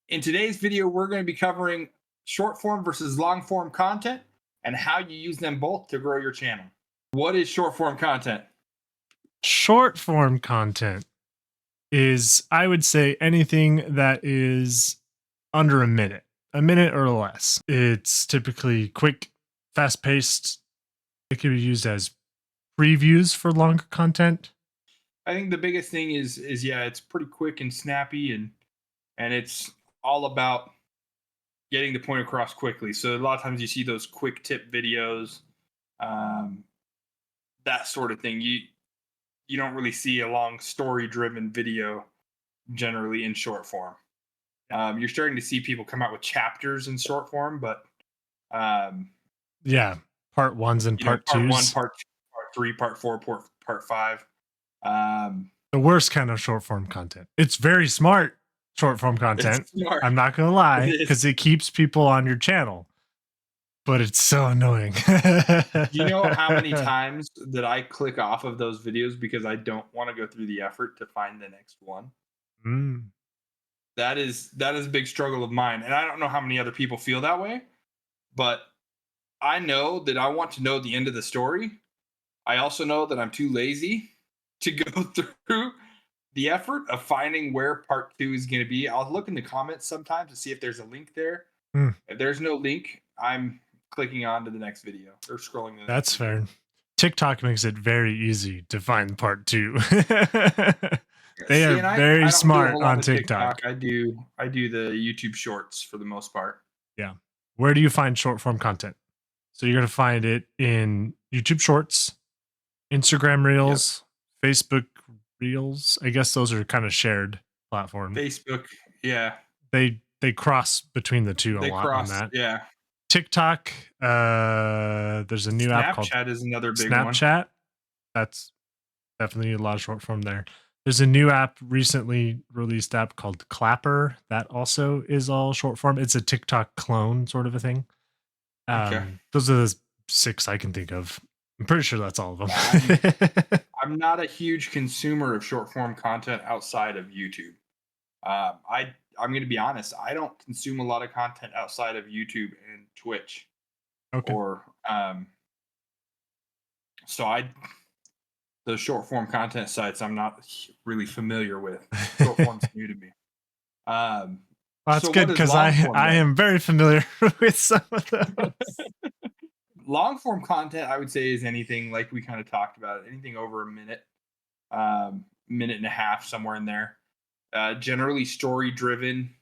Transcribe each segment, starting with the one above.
In today's video, we're going to be covering short form versus long form content and how you use them both to grow your channel. What is short form content? Short form content is, I would say, anything that is under a minute or less. It's typically quick, fast paced. It can be used as previews for longer content. I think the biggest thing is yeah, it's pretty quick and snappy, and it's all about getting the point across quickly. So a lot of times you see those quick tip videos, um, that sort of thing. You don't really see a long story driven video generally in short form. You're starting to see people come out with chapters in short form, but Yeah, part ones and part part one, twos. part two, part three, part four, part five. The worst kind of short form content. It's very smart short form content. It's smart. I'm not gonna lie, It is. because it keeps people on your channel. But it's so annoying. You know how many times that I click off of those videos because I don't want to go through the effort to find the next one? Mm. That is a big struggle of mine, and I don't know how many other people feel that way, but I know that I want to know the end of the story. I also know that I'm too lazy to go through the effort of finding where part two is going to be. I'll look in the comments sometimes to see if there's a link there. Mm. If there's no link, I'm clicking on to the next video or scrolling to the That's next fair. video. TikTok makes it very easy to find part two. They See, are and I very don't do a smart whole lot on of TikTok. I do the YouTube shorts for the most part. Yeah. Where do you find short form content? So you're going to find it in YouTube Shorts, Instagram Reels, Facebook Reels. I guess those are kind of shared platform. Facebook, yeah. They cross between the two a They lot on cross, that. yeah. TikTok, there's a new app called Snapchat is another big one. Snapchat. That's definitely a lot of short form there. There's a new app, recently released app called Clapper. That also is all short form. It's a TikTok clone sort of a thing. Okay. Those are the 6 I can think of. I'm pretty sure that's all of them. I'm not a huge consumer of short form content outside of YouTube. I'm going to be honest. I don't consume a lot of content outside of YouTube and Twitch. Okay. Or so those short form content sites I'm not really familiar with. Short form's new to me. Well, that's so good because I then? am very familiar with some of those. Long form content, I would say, is anything like we kind of talked about, anything over a minute, minute and a half, somewhere in there. Generally story driven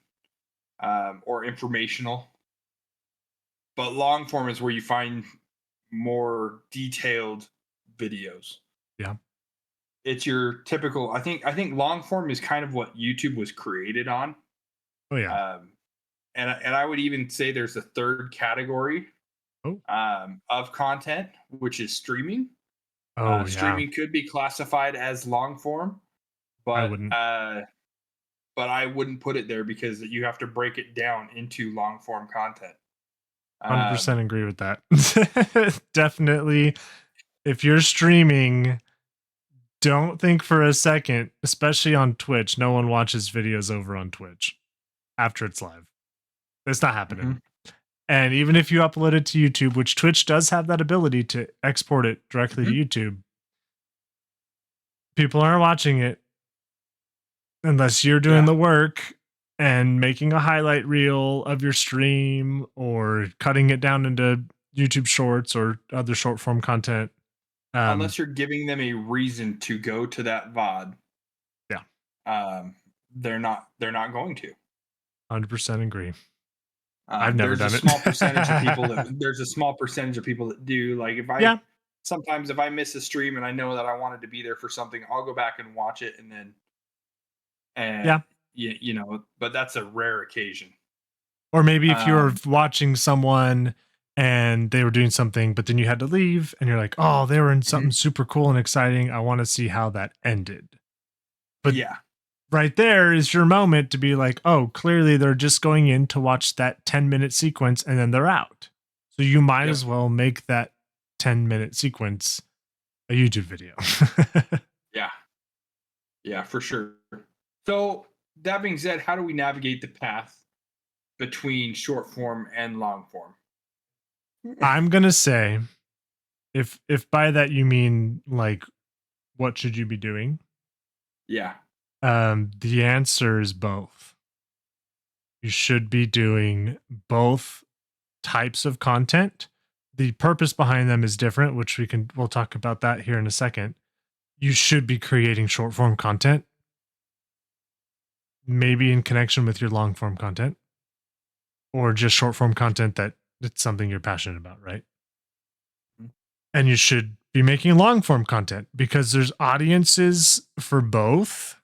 or informational. But long form is where you find more detailed videos. Yeah. It's your typical, I think long form is kind of what YouTube was created on. Oh yeah. And I would even say there's a third category of content, which is streaming. Streaming could be classified as long form, but I wouldn't put it there because you have to break it down into long form content. 100% agree with that. Definitely. If you're streaming, don't think for a second, especially on Twitch. No one watches videos over on Twitch after it's live. It's not happening. Mm-hmm. And even if you upload it to YouTube, which Twitch does have that ability to export it directly to YouTube, people aren't watching it unless you're doing the work and making a highlight reel of your stream or cutting it down into YouTube shorts or other short form content. Unless you're giving them a reason to go to that VOD. Yeah. They're not going to. 100% agree. I've never done it. There's a small percentage of people that do. Like sometimes if I miss a stream and I know that I wanted to be there for something, I'll go back and watch it you know, but that's a rare occasion. Or maybe if you're watching someone and they were doing something, but then you had to leave and you're like, oh, they were in something super cool and exciting. I want to see how that ended. But right there is your moment to be like, oh, clearly they're just going in to watch that 10-minute sequence and then they're out. So you might as well make that 10-minute sequence a YouTube video. Yeah, for sure. So that being said, how do we navigate the path between short form and long form. I'm gonna say, if by that you mean like what should you be doing? Yeah. The answer is both. You should be doing both types of content. The purpose behind them is different, which we'll talk about that here in a second. You should be creating short form content, maybe in connection with your long form content, or just short form content that it's something you're passionate about, right? Mhm. And you should be making long form content because there's audiences for both,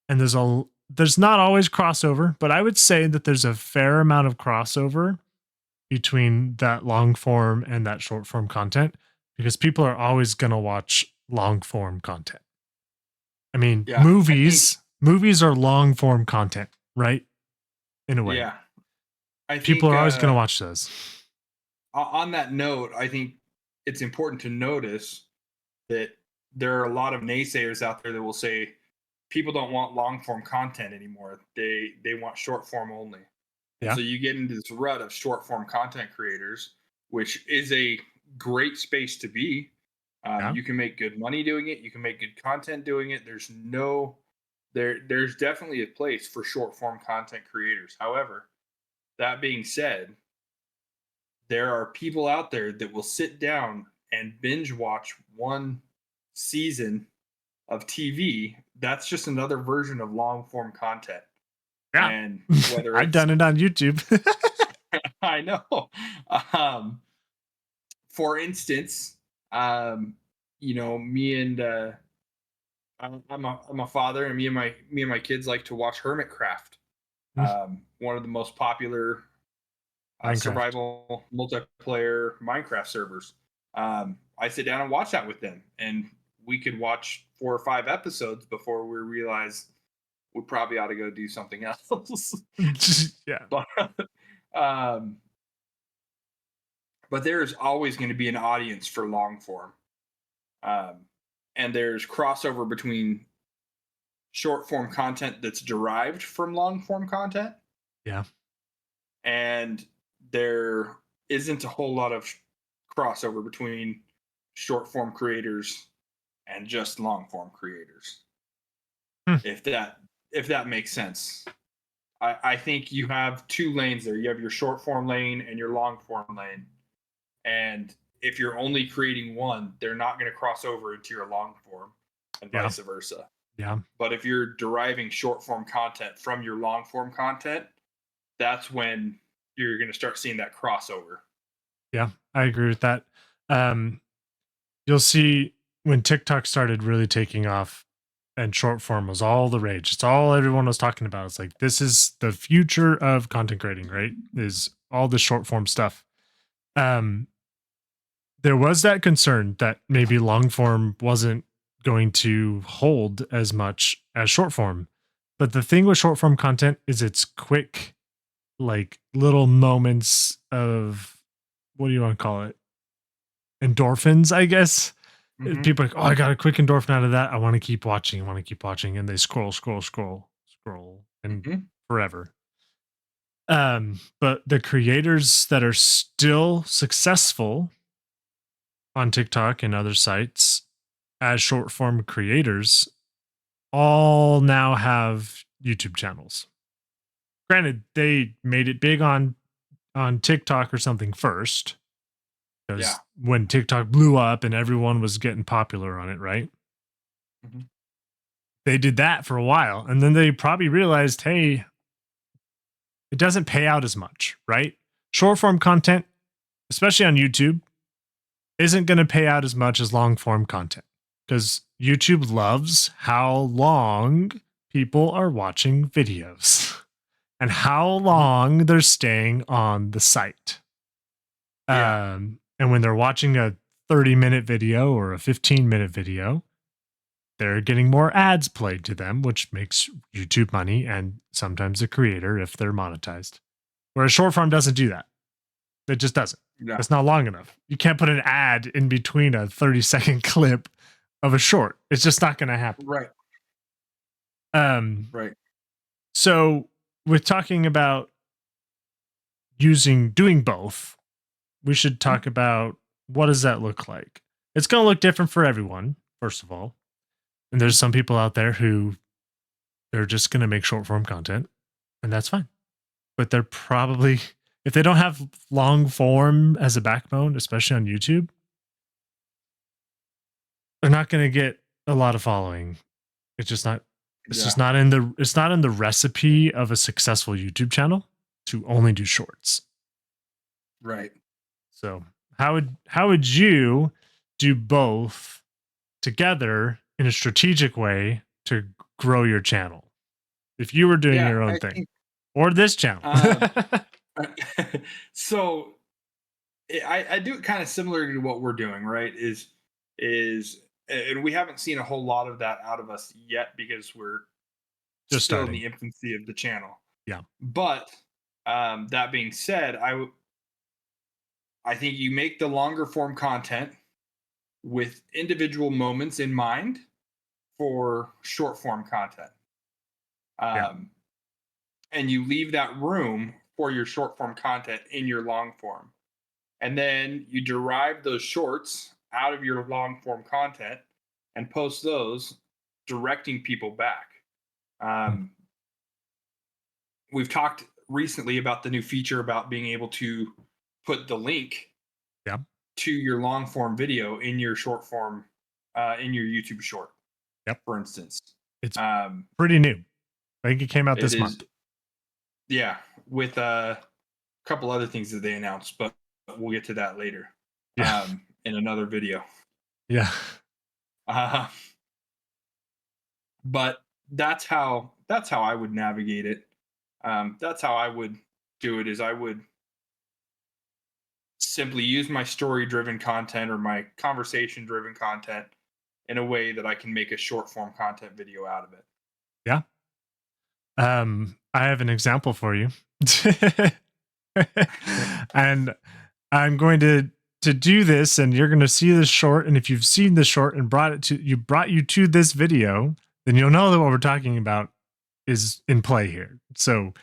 and there's not always crossover, but I would say that there's a fair amount of crossover between that long form and that short form content because people are always going to watch long form content. I mean, Yeah. movies are long form content, right? In a way. Yeah. I People think are always going to watch those. on that note, I think it's important to notice that there are a lot of naysayers out there that will say people don't want long form content anymore. They want short form only. And Yeah. so you get into this rut of short form content creators, which is a great space to be. Yeah. You can make good money doing it. You can make good content doing it. There's definitely a place for short form content creators. However, that being said, there are people out there that will sit down and binge watch one season of TV. That's just another version of long form content. Yeah. And whether I've it's, done it on YouTube. I know, um, for instance, um, me and I'm a father, and me and my kids like to watch Hermitcraft, one of the most popular Minecraft. survival multiplayer Minecraft servers. I sit down and watch that with them, and we could watch 4 or 5 episodes before we realize we probably ought to go do something else. Yeah. but, um, but there is always going to be an audience for long form, um, and there's crossover between short form content that's derived from long form content, Yeah. and there isn't a whole lot of crossover between short form creators and just long form creators. Hmm. If that makes sense. I think you have 2 lanes there. You have your short form lane and your long form lane. And if you're only creating one, they're not going to cross over into your long form and Yeah. vice versa. Yeah. But if you're deriving short form content from your long form content, that's when you're going to start seeing that crossover. Yeah. I agree with that. Um, you'll see when TikTok started really taking off and short form was all the rage. It's all everyone was talking about. It's like, this is the future of content creating, right? Is all the short form stuff. Um, there was that concern that maybe long form wasn't going to hold as much as short form. But the thing with short form content is it's quick, like little moments of, what do you want to call it? Endorphins, I guess. Mm-hmm. People are like, oh, I got a quick endorphin out of that. I want to keep watching. I want to keep watching. And they scroll, and Mm-hmm. forever. But the creators that are still successful on TikTok and other sites as short form creators all now have YouTube channels. Granted, they made it big on TikTok or something first, because when TikTok blew up and everyone was getting popular on it, right? Mm-hmm. They did that for a while, and then they probably realized, hey, it doesn't pay out as much, right? Short form content, especially on YouTube, isn't going to pay out as much as long form content because YouTube loves how long people are watching videos and how long they're staying on the site. Yeah. And when they're watching a 30-minute video or a 15-minute video, they're getting more ads played to them, which makes YouTube money and sometimes the creator if they're monetized. Whereas short form doesn't do that. It just doesn't. Yeah. It's not long enough. You can't put an ad in between a 30-second clip of a short. It's just not going to happen. Right. Um, Right. So with talking about doing both, we should talk about what does that look like. It's going to look different for everyone, first of all. And there's some people out there who they're just going to make short form content, and that's fine. But they're probably, if they don't have long form as a backbone, especially on YouTube, they're not going to get a lot of following. It's just not. It's just not in the. It's not in the recipe of a successful YouTube channel to only do shorts. Right. So how would you do both together in a strategic way to grow your channel if you were doing your own thing or this channel? So I do it kind of similar to what we're doing, right? And we haven't seen a whole lot of that out of us yet because we're just still starting in the infancy of the channel. Yeah. But that being said, I think you make the longer form content with individual moments in mind for short form content. And you leave that room for your short form content in your long form. And then you derive those shorts out of your long form content and post those, directing people back. We've talked recently about the new feature about being able to put the link to your long form video in your short form, in your YouTube short. For instance. It's pretty new. I think it came out this month. Yeah, with a couple other things that they announced, but we'll get to that later. In another video. Yeah. But that's how I would navigate it. That's how I would do it. Is I would simply use my story-driven content or my conversation-driven content in a way that I can make a short-form content video out of it. Yeah. I have an example for you. And I'm going to do this, and you're going to see this short, and if you've seen the short and brought you to this video, then you'll know that what we're talking about is in play here. So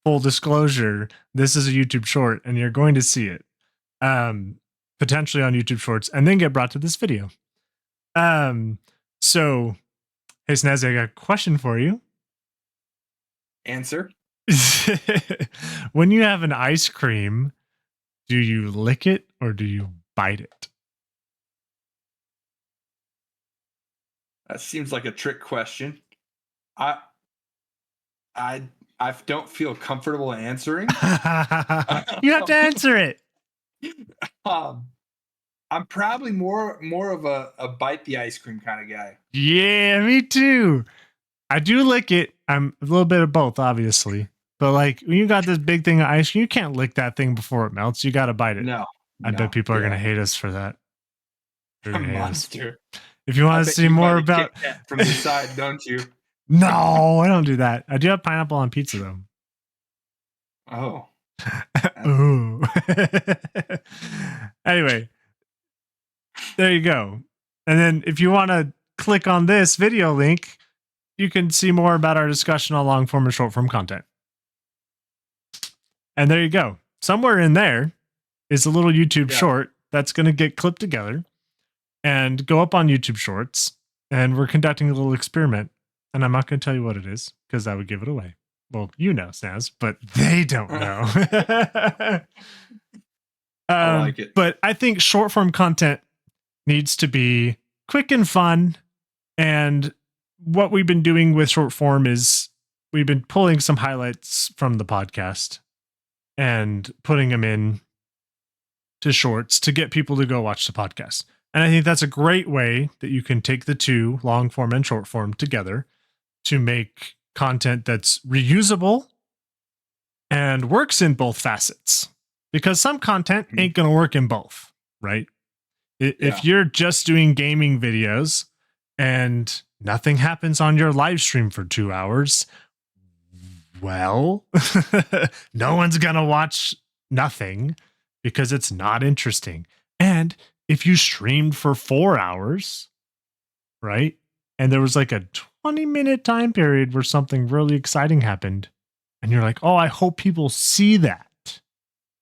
full disclosure, this is a YouTube short, and you're going to see it potentially on YouTube Shorts and then get brought to this video. So hey Snazzy, I got a question for you. Answer. When you have an ice cream, do you lick it or do you bite it? That seems like a trick question. I don't feel comfortable answering. You have to answer it. I'm probably more of a bite the ice cream kind of guy. Yeah, me too. I do lick it. I'm a little bit of both, obviously. But like when you got this big thing of ice cream, you can't lick that thing before it melts. You got to bite it. No. I bet people are going to hate us for that. A monster. If you want to see more about from the side, don't you? No, I don't do that. I do have pineapple on pizza though. Oh. Ooh. Anyway, there you go. And then if you want to click on this video link, you can see more about our discussion on long form and short form content. And there you go. Somewhere in there is a little YouTube short that's going to get clipped together and go up on YouTube Shorts. And we're conducting a little experiment. And I'm not going to tell you what it is because that would give it away. Well, you know, Snaz, but they don't know. I like it. But I think short form content needs to be quick and fun. And what we've been doing with short form is we've been pulling some highlights from the podcast and putting them in to shorts to get people to go watch the podcast. And I think that's a great way that you can take the two, long form and short form, together to make content that's reusable and works in both facets. Because some content ain't going to work in both, right? If you're just doing gaming videos and nothing happens on your live stream for 2 hours, well, no one's going to watch nothing because it's not interesting. And if you streamed for 4 hours, right? And there was like a 20-minute time period where something really exciting happened. And you're like, oh, I hope people see that.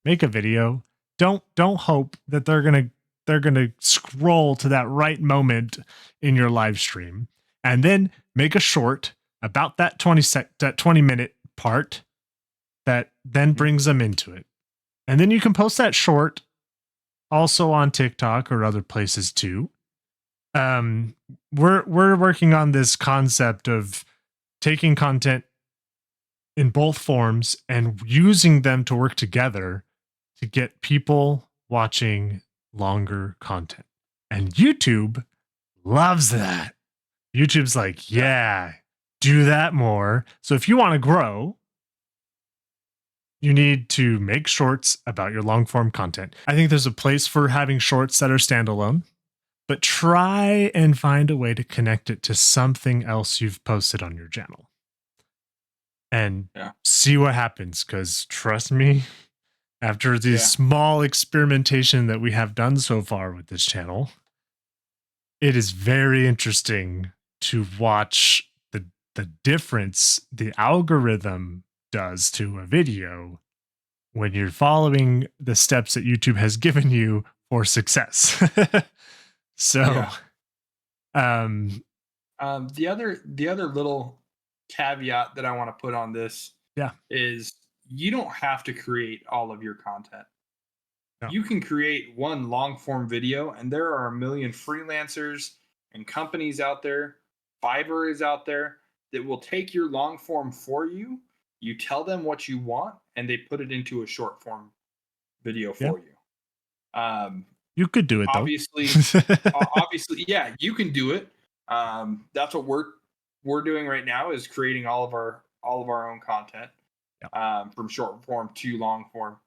Make a video. Don't hope that they're gonna scroll to that right moment in your live stream, and then make a short about that 20-minute part that then brings them into it. And then you can post that short also on TikTok or other places too. We're working on this concept of taking content in both forms and using them to work together to get people watching longer content. And YouTube loves that. YouTube's like, yeah, do that more. So if you want to grow, you need to make shorts about your long form content. I think there's a place for having shorts that are standalone, but try and find a way to connect it to something else you've posted on your channel and see what happens. Because trust me, after the small experimentation that we have done so far with this channel, it is very interesting to watch the difference the algorithm does to a video when you're following the steps that YouTube has given you for success. So, the other little caveat that I want to put on this is you don't have to create all of your content. No. You can create one long form video, and there are a million freelancers and companies out there. Fiverr is out there that will take your long form for you. You tell them what you want, and they put it into a short form video for you. You could do it, obviously, obviously, yeah, you can do it. That's what we're doing right now, is creating all of our own content, from short form to long form.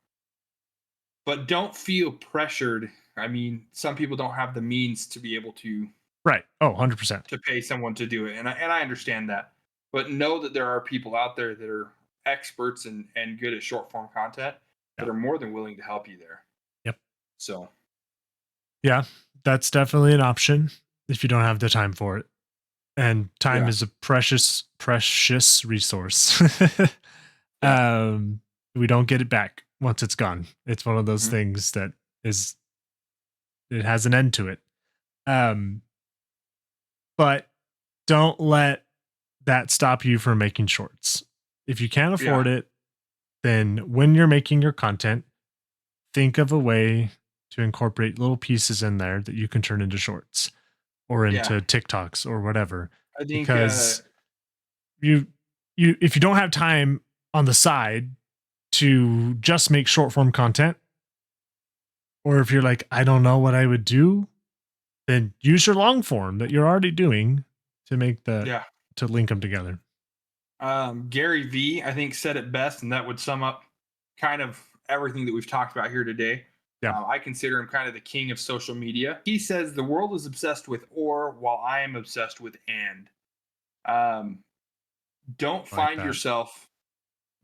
But don't feel pressured. I mean, some people don't have the means to be able to 100% to pay someone to do it, and I understand that. But know that there are people out there that are experts and good at short form content that are more than willing to help you there. Yep. So, yeah, that's definitely an option if you don't have the time for it. And time is a precious resource. We don't get it back once it's gone. It's one of those things that it has an end to it. But don't let that stop you from making shorts. If you can't afford it, then when you're making your content, think of a way to incorporate little pieces in there that you can turn into shorts or into TikToks or whatever. I think because you if you don't have time on the side to just make short form content, or if you're like, I don't know what I would do, then use your long form that you're already doing to make to link them together. Gary V, I think, said it best, and that would sum up kind of everything that we've talked about here today. I consider him kind of the king of social media. He says the world is obsessed with or, while I am obsessed with and. Don't find yourself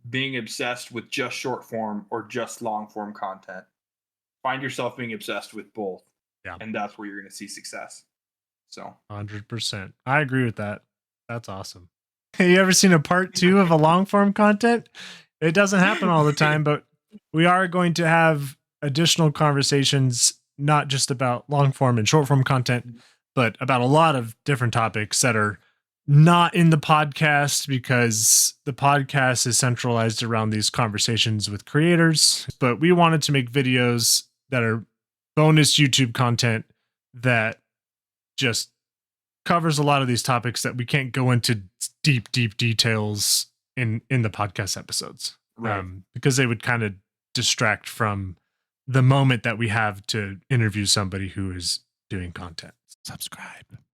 being obsessed with just short form or just long form content. Find yourself being obsessed with both. And that's where you're going to see success. So 100%. I agree with that. That's awesome. Have you ever seen a part 2 of a long form content? It doesn't happen all the time, but we are going to have additional conversations, not just about long form and short form content, but about a lot of different topics that are not in the podcast, because the podcast is centralized around these conversations with creators. But we wanted to make videos that are bonus YouTube content that just covers a lot of these topics that we can't go into deep details in the podcast episodes, because they would kind of distract from the moment that we have to interview somebody who is doing content. Subscribe.